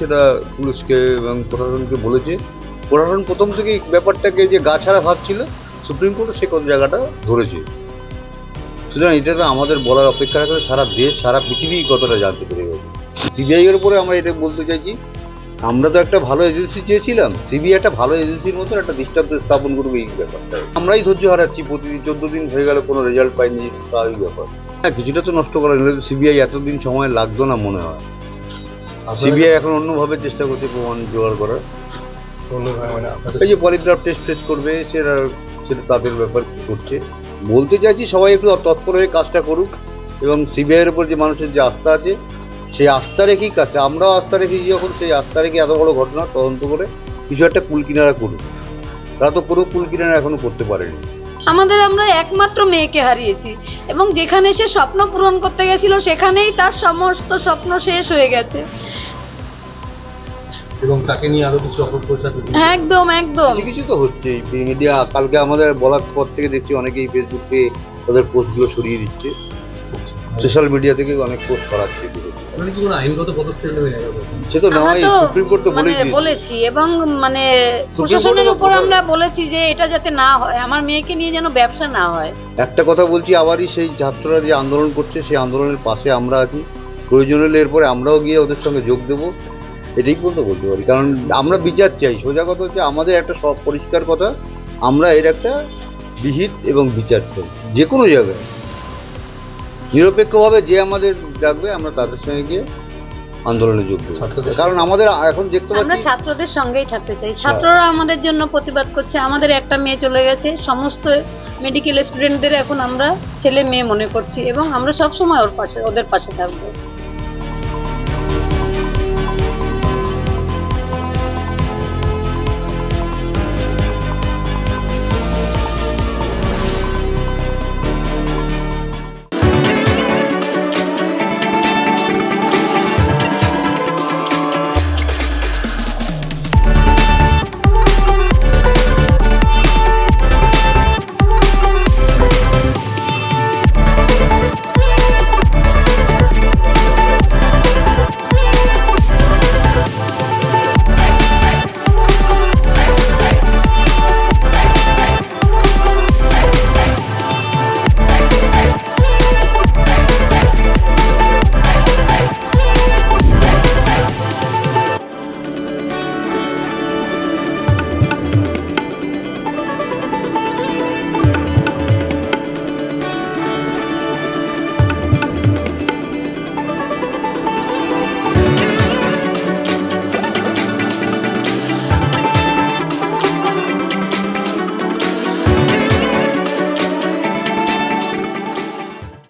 সেটা পুলিশকে এবং প্রশাসনকে বলেছে। প্রশাসন প্রথম থেকেই ব্যাপারটাকে যে গা ছাড়া ভাবছিল, সুপ্রিম কোর্টে সে কোন জায়গাটা ধরেছে। সুতরাং এটা তো আমাদের বলার অপেক্ষা রাখে, সারা দেশ সারা পৃথিবী কতটা জানতে পেরে গেছে। সিবিআই এর উপরে আমরা এটা বলতে চাইছি, আমরা তো একটা ভালো এজেন্সি চেয়েছিলাম, সিবিআই একটা ভালো এজেন্সির মতো একটা দৃষ্টান্ত স্থাপন করবে এই ব্যাপারটা। আমরাই ধৈর্য হারাচ্ছি, প্রতিদিন 14 দিন হয়ে গেল কোনো রেজাল্ট পাইনি, স্বাভাবিক ব্যাপার। হ্যাঁ, কিছুটা তো নষ্ট করা গেলে সিবিআই এতদিন সময় লাগতো না মনে হয়। সিবিআই এখন অন্যভাবে চেষ্টা করছে প্রমাণ জোগাড় করার। এই যে পলিগ্রাফ টেস্ট করবে, সেটা তাদের ব্যাপার করছে। বলতে চাইছি সবাই একটু তৎপর হয়ে কাজটা করুক, এবং সিবিআইয়ের উপর যে মানুষের যে আস্থা আছে সেই আস্থা রেখেই কাজটা, আমরাও আস্থা রেখেছি যখন, সেই আস্থা রেখে এত বড় ঘটনা তদন্ত করে কিছু একটা কুল কিনারা করুক। তারা তো পুরো কুল কিনারা এখনো করতে পারেনি। আমরা একমাত্র মেয়েকে হারিয়েছি, এবং যেখানে সে স্বপ্ন পূরণ করতে গেছিল সেখানেই তার সমস্ত স্বপ্ন শেষ হয়ে গেছে। এবং তাকে নিয়ে আরো কিছু অপপ্রচার একদম একদম কিছু তো হচ্ছে মিডিয়া। কালকে আমাদের বলার পর থেকে দেখছি অনেকেই ফেসবুকে তাদের পোস্টগুলো সরিয়ে দিচ্ছে, সোশ্যাল মিডিয়া থেকে অনেক পোস্ট করাচ্ছে। আইনগত পদক্ষেপ নেবে সে তো নয়, সুপ্রিম কোর্ট তো বলেছি, এবং প্রশাসনের উপর আমরা বলেছি যে এটা যাতে না হয়, আমার মেয়েকে নিয়ে যেন ব্যবসা না হয়। একটা কথা বলছি আবারই, সেই ছাত্ররা যে আন্দোলন করছে সেই আন্দোলনের পাশে আমরা আছি, প্রয়োজন হলে এরপরে আমরাও গিয়ে ওদের সঙ্গে যোগ দেবো, এটাই পর্যন্ত বলতে পারি। কারণ আমরা বিচার চাই। সোজা কথা হচ্ছে আমাদের একটা সব পরিষ্কার কথা, আমরা এর একটা বিহিত এবং বিচার চাই। যে কোনো জায়গায় নিরপেক্ষভাবে যে আমাদের ডাকবে আমরা তাদের সঙ্গে গিয়ে আন্দোলনে যোগ দেবো। কারণ আমাদের এখন দেখতে আমরা পাচ্ছি ছাত্রদের সঙ্গেই থাকতে চাই। ছাত্ররা আমাদের জন্য প্রতিবাদ করছে। আমাদের একটা মেয়ে চলে গেছে, সমস্ত মেডিকেল স্টুডেন্টদের এখন আমরা ছেলে মেয়ে মনে করছি, এবং আমরা সবসময় ওদের পাশে থাকবো।